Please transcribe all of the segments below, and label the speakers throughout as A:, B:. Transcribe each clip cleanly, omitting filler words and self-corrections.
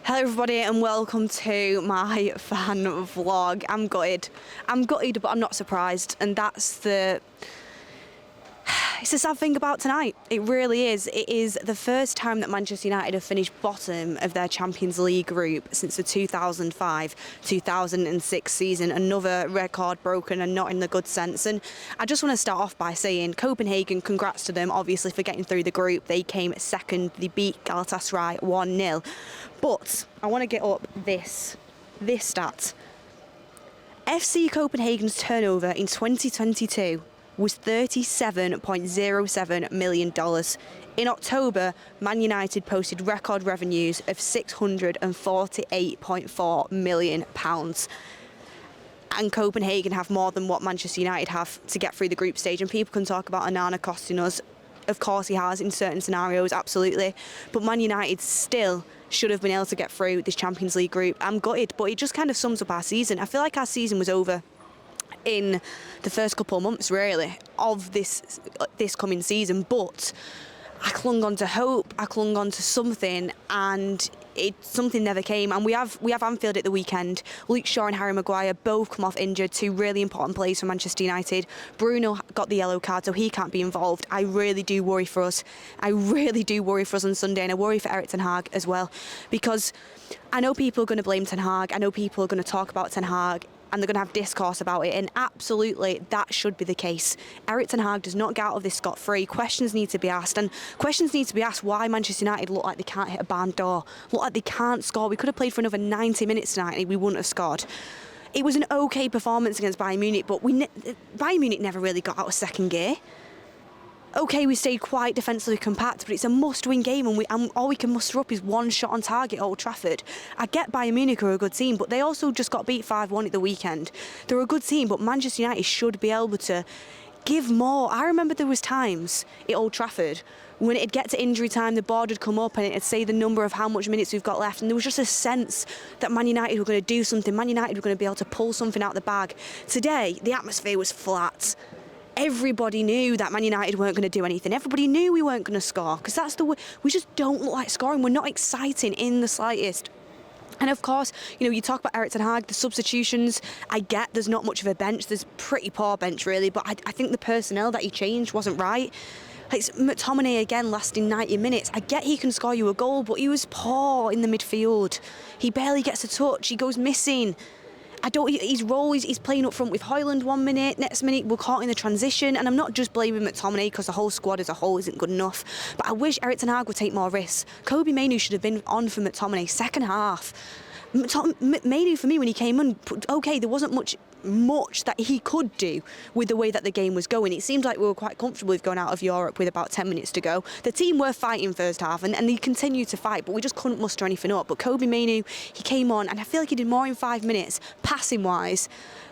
A: Hello everybody and welcome to my fan vlog. I'm gutted but I'm not surprised, and it's the sad thing about tonight. It really is. It is the first time that Manchester United have finished bottom of their Champions League group since the 2005-2006 season. Another record broken, and not in the good sense. And I just want to start off by saying Copenhagen, congrats to them obviously for getting through the group. They came second. They beat Galatasaray 1-0. But I want to get up this stat. FC Copenhagen's turnover in 2022 was $37.07 million. In October, Man United posted record revenues of £648.4 million. And Copenhagen have more than what Manchester United have to get through the group stage. And people can talk about Onana costing us. Of course he has in certain scenarios, absolutely. But Man United still should have been able to get through this Champions League group. I'm gutted, but it just kind of sums up our season. I feel like our season was over in the first couple of months, really, of this coming season. But I clung on to hope, I clung on to something, and something never came. And we have Anfield at the weekend. Luke Shaw and Harry Maguire both come off injured, two really important players for Manchester United. Bruno got the yellow card, so he can't be involved. I really do worry for us. I really do worry for us on Sunday, and I worry for Erik ten Hag as well, because I know people are going to blame Ten Hag. I know people are going to talk about Ten Hag, and they're going to have discourse about it, and absolutely that should be the case. Erik ten Hag does not get out of this scot-free. Questions need to be asked, and questions need to be asked why Manchester United look like they can't hit a barn door, look like they can't score. We could have played for another 90 minutes tonight and we wouldn't have scored. It was an okay performance against Bayern Munich, but Bayern Munich never really got out of second gear. Okay, we stayed quite defensively compact, but it's a must-win game, and all we can muster up is one shot on target at Old Trafford. I get Bayern Munich are a good team, but they also just got beat 5-1 at the weekend. They're a good team, but Manchester United should be able to give more. I remember there was times at Old Trafford when it'd get to injury time, the board would come up and it'd say the number of how much minutes we've got left, and there was just a sense that Man United were going to do something. Man United were going to be able to pull something out the bag. Today, the atmosphere was flat. Everybody knew that Man United weren't going to do anything. Everybody knew we weren't going to score, because that's the way. We just don't look like scoring. We're not exciting in the slightest. And of course, you talk about Erik ten Hag, the substitutions. I get there's not much of a bench. There's a pretty poor bench, really. But I think the personnel that he changed wasn't right. It's McTominay again lasting 90 minutes. I get he can score you a goal, but he was poor in the midfield. He barely gets a touch. He goes missing. His role is he's playing up front with Højlund 1 minute, next minute we're caught in the transition, and I'm not just blaming McTominay because the whole squad as a whole isn't good enough, but I wish Erik ten Hag would take more risks. Kobbie Mainoo should have been on for McTominay second half. Mainoo, for me, when he came on, okay, there wasn't much that he could do with the way that the game was going. It seemed like we were quite comfortable with going out of Europe with about 10 minutes to go. The team were fighting first half, and they continued to fight, but we just couldn't muster anything up. But Kobbie Mainoo, he came on, and I feel like he did more in 5 minutes, passing-wise,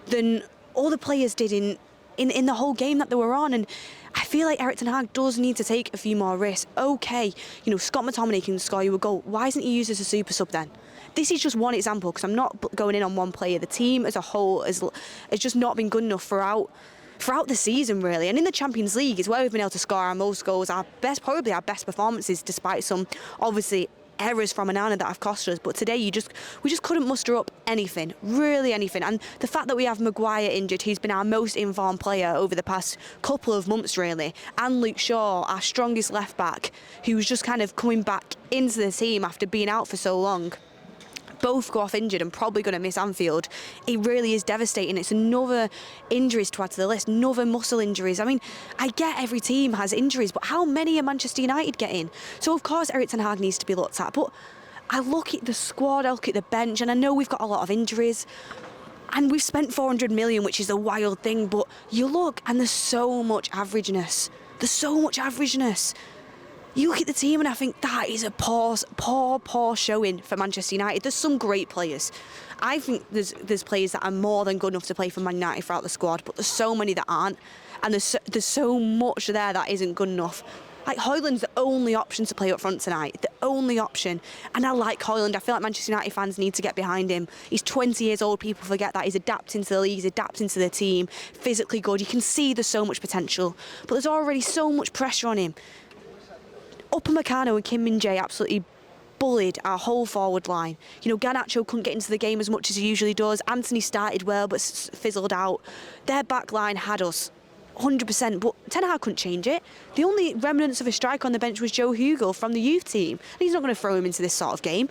A: than all the players did in the whole game that they were on. And I feel like Erik ten Hag does need to take a few more risks. Okay, Scott McTominay can score you a goal. Why isn't he used as a super sub then? This is just one example, because I'm not going in on one player. The team as a whole has just not been good enough throughout the season, really. And in the Champions League is where we've been able to score our most goals, probably our best performances, despite some, obviously, errors from Onana that have cost us. But today we just couldn't muster up anything, really anything. And the fact that we have Maguire injured, who's been our most informed player over the past couple of months, really, and Luke Shaw, our strongest left back, who's just kind of coming back into the team after being out for so long, both go off injured and probably going to miss Anfield. It really is devastating. It's another injuries to add to the list, another muscle injuries. I mean, I get every team has injuries, but how many are Manchester United getting? So of course Erik ten Hag needs to be looked at, but I look at the squad, I look at the bench, and I know we've got a lot of injuries, and we've spent 400 million, which is a wild thing, but you look and there's so much averageness. You look at the team and I think that is a poor showing for Manchester United. There's some great players. I think there's players that are more than good enough to play for Man United throughout the squad, but there's so many that aren't, and there's so much there that isn't good enough. Like, Højlund's the only option to play up front tonight, the only option. And I like Højlund. I feel like Manchester United fans need to get behind him. He's 20 years old, people forget that. He's adapting to the league, he's adapting to the team, physically good. You can see there's so much potential, but there's already so much pressure on him. Upamecano and Kim Min-jae absolutely bullied our whole forward line. You know, Garnacho couldn't get into the game as much as he usually does. Anthony started well but fizzled out. Their back line had us 100%, but Ten Hag couldn't change it. The only remnants of a striker on the bench was Joe Hugel from the youth team, and he's not going to throw him into this sort of game.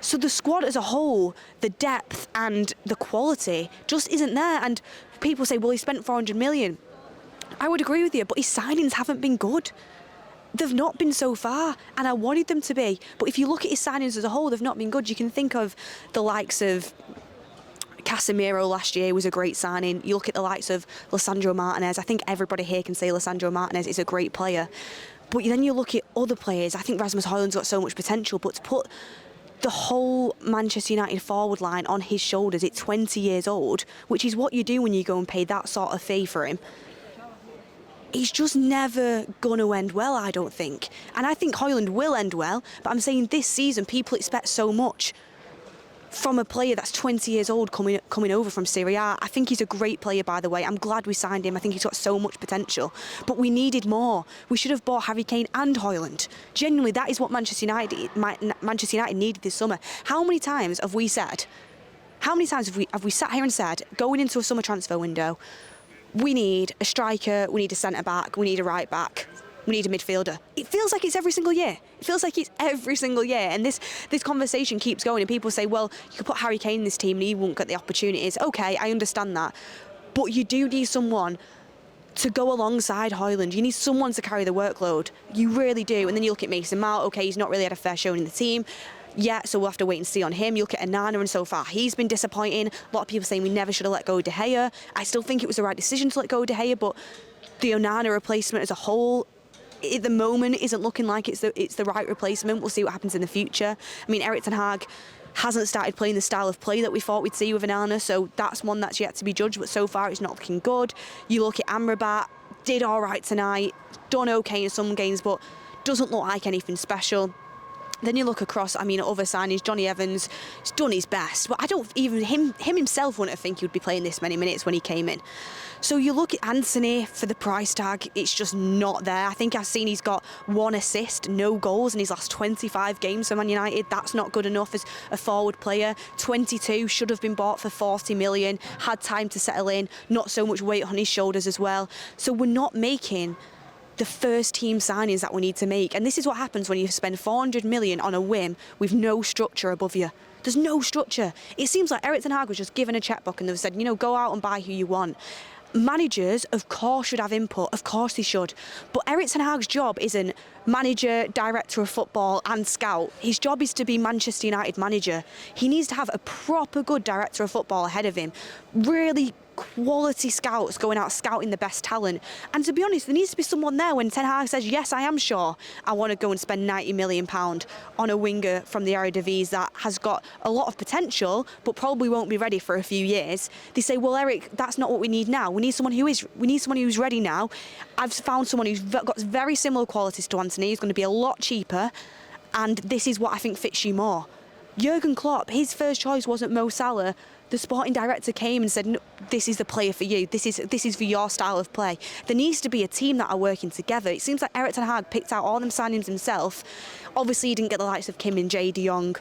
A: So the squad as a whole, the depth and the quality just isn't there. And people say, well, he spent 400 million. I would agree with you, but his signings haven't been good. They've not been so far, and I wanted them to be. But if you look at his signings as a whole, they've not been good. You can think of the likes of Casemiro last year was a great signing. You look at the likes of Lisandro Martinez. I think everybody here can say Lisandro Martinez is a great player. But then you look at other players. I think Rasmus Højlund's got so much potential, but to put the whole Manchester United forward line on his shoulders at 20 years old, which is what you do when you go and pay that sort of fee for him, he's just never going to end well, I don't think. And I think Højlund will end well, but I'm saying this season people expect so much from a player that's 20 years old coming over from Serie A. I think he's a great player, by the way. I'm glad we signed him. I think he's got so much potential. But we needed more. We should have bought Harry Kane and Højlund. Genuinely, that is what Manchester United needed this summer. How many times have we sat here and said, going into a summer transfer window, we need a striker, we need a centre-back, we need a right-back, we need a midfielder. It feels like it's every single year. And this conversation keeps going, and people say, well, you could put Harry Kane in this team and he won't get the opportunities. Okay, I understand that. But you do need someone to go alongside Højlund. You need someone to carry the workload. You really do. And then you look at Mason Mount. Okay, he's not really had a fair showing in the team. Yeah, so we'll have to wait and see on him. You look at Onana, and so far he's been disappointing. A lot of people saying we never should have let go of De Gea. I still think it was the right decision to let go of De Gea, but the Onana replacement as a whole, at the moment, isn't looking like it's the right replacement. We'll see what happens in the future. I mean, Erik ten Hag hasn't started playing the style of play that we thought we'd see with Onana, so that's one that's yet to be judged, but so far it's not looking good. You look at Amrabat, did all right tonight, done okay in some games, but doesn't look like anything special. Then you look across, I mean, at other signings, Johnny Evans, he's done his best, but I don't even, him himself wouldn't have think he would be playing this many minutes when he came in. So you look at Anthony for the price tag, it's just not there. I think I've seen he's got 1 assist, no goals in his last 25 games for Man United. That's not good enough as a forward player. 22, should have been bought for 40 million, had time to settle in, not so much weight on his shoulders as well. So we're not making the first team signings that we need to make. And this is what happens when you spend 400 million on a whim with no structure above you. There's no structure. It seems like Erik ten Hag was just given a checkbook and they've said, you know, go out and buy who you want. Managers, of course, should have input. Of course they should. But Erik ten Hag's job isn't manager, director of football and scout. His job is to be Manchester United manager. He needs to have a proper good director of football ahead of him. Really quality scouts going out scouting the best talent. And to be honest, there needs to be someone there when Ten Hag says, yes, I am sure I want to go and spend £90 million on a winger from the Eredivisie that has got a lot of potential but probably won't be ready for a few years. They say, well, Eric, that's not what we need now. We need someone who's ready now. I've found someone who's got very similar qualities to Anthony. He's going to be a lot cheaper, and this is what I think fits you more. Jurgen Klopp, his first choice wasn't Mo Salah. The sporting director came and said, no, this is the player for you. This is for your style of play. There needs to be a team that are working together. It seems like Erik ten Hag picked out all them signings himself. Obviously, he didn't get the likes of Kim Min-jae, De Jong,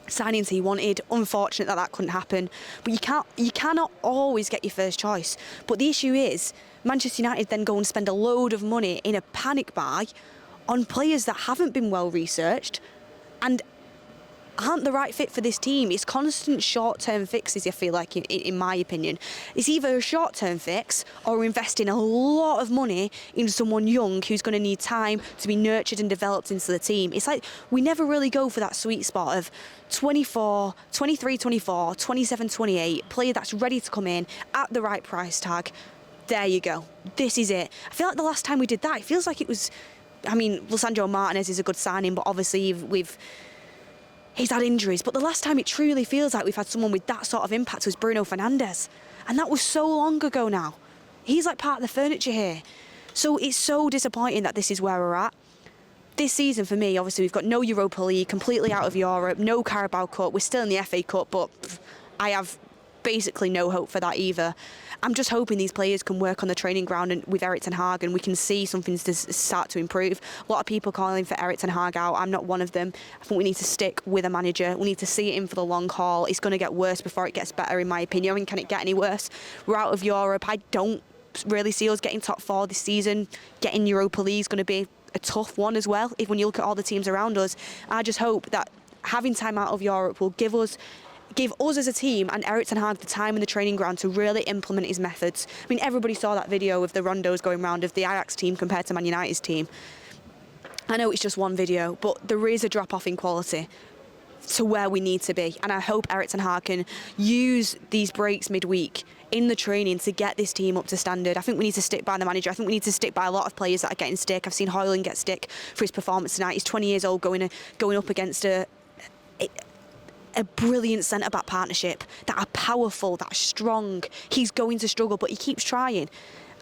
A: signings he wanted. Unfortunate that couldn't happen. But you cannot always get your first choice. But the issue is, Manchester United then go and spend a load of money in a panic buy on players that haven't been well researched and aren't the right fit for this team. It's constant short-term fixes, I feel like, in my opinion. It's either a short-term fix or we're investing a lot of money in someone young who's going to need time to be nurtured and developed into the team. It's like we never really go for that sweet spot of 24, 23, 24, 27, 28, player that's ready to come in at the right price tag. There you go. This is it. I feel like the last time we did that, it feels like it was, I mean, Lisandro Martinez is a good signing, but obviously he's had injuries, but the last time it truly feels like we've had someone with that sort of impact was Bruno Fernandes. And that was so long ago now. He's like part of the furniture here. So it's so disappointing that this is where we're at. This season for me, obviously we've got no Europa League, completely out of Europe, no Carabao Cup. We're still in the FA Cup, but I have basically no hope for that either. I'm just hoping these players can work on the training ground and with Erik ten Hag, and we can see something to start to improve. A lot of people calling for Erik ten Hag out. I'm not one of them. I think we need to stick with a manager. We need to see it in for the long haul. It's going to get worse before it gets better, in my opinion. I mean, can it get any worse? We're out of Europe. I don't really see us getting top 4 this season. Getting Europa League is going to be a tough one as well, if when you look at all the teams around us. I just hope that having time out of Europe will give us as a team and Erik ten Hag the time in the training ground to really implement his methods. I mean, everybody saw that video of the rondos going round of the Ajax team compared to Man United's team. I know it's just one video, but there is a drop-off in quality to where we need to be. And I hope Erik ten Hag can use these breaks midweek in the training to get this team up to standard. I think we need to stick by the manager. I think we need to stick by a lot of players that are getting stick. I've seen Højlund get stick for his performance tonight. He's 20 years old going up against a brilliant centre-back partnership that are powerful, that are strong. He's going to struggle, but he keeps trying.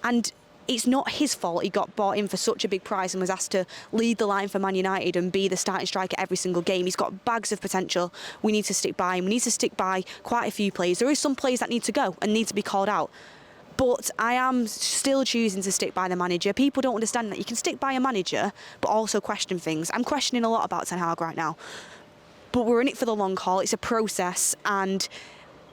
A: And it's not his fault he got bought in for such a big price and was asked to lead the line for Man United and be the starting striker every single game. He's got bags of potential. We need to stick by him. We need to stick by quite a few players. There is some players that need to go and need to be called out. But I am still choosing to stick by the manager. People don't understand that you can stick by a manager, but also question things. I'm questioning a lot about Ten Hag right now. But we're in it for the long haul. It's a process. And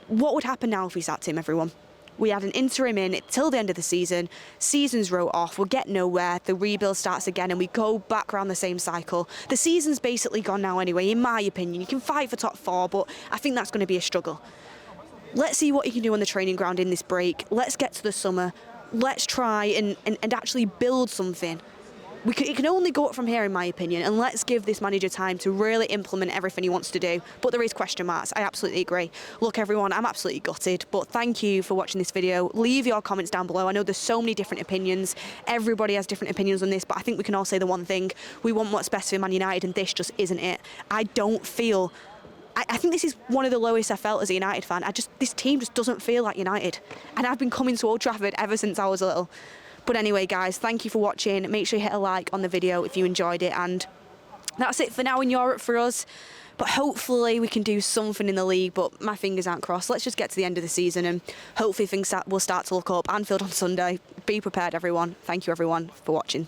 A: what would happen now if we sacked him, everyone? We had an interim in till the end of the season. Season's wrote off. We'll get nowhere. The rebuild starts again and we go back around the same cycle. The season's basically gone now anyway, in my opinion. You can fight for top 4, but I think that's going to be a struggle. Let's see what he can do on the training ground in this break. Let's get to the summer. Let's try and actually build something. It can only go up from here, in my opinion, and let's give this manager time to really implement everything he wants to do. But there is question marks. I absolutely agree. Look, everyone, I'm absolutely gutted, but thank you for watching this video. Leave your comments down below. I know there's so many different opinions. Everybody has different opinions on this, but I think we can all say the one thing. We want what's best for Man United, and this just isn't it. I don't feel... I think this is one of the lowest I felt as a United fan. This team just doesn't feel like United. And I've been coming to Old Trafford ever since I was little. But anyway, guys, thank you for watching. Make sure you hit a like on the video if you enjoyed it. And that's it for now in Europe for us. But hopefully we can do something in the league, but my fingers aren't crossed. Let's just get to the end of the season and hopefully things will start to look up. Anfield on Sunday. Be prepared, everyone. Thank you, everyone, for watching.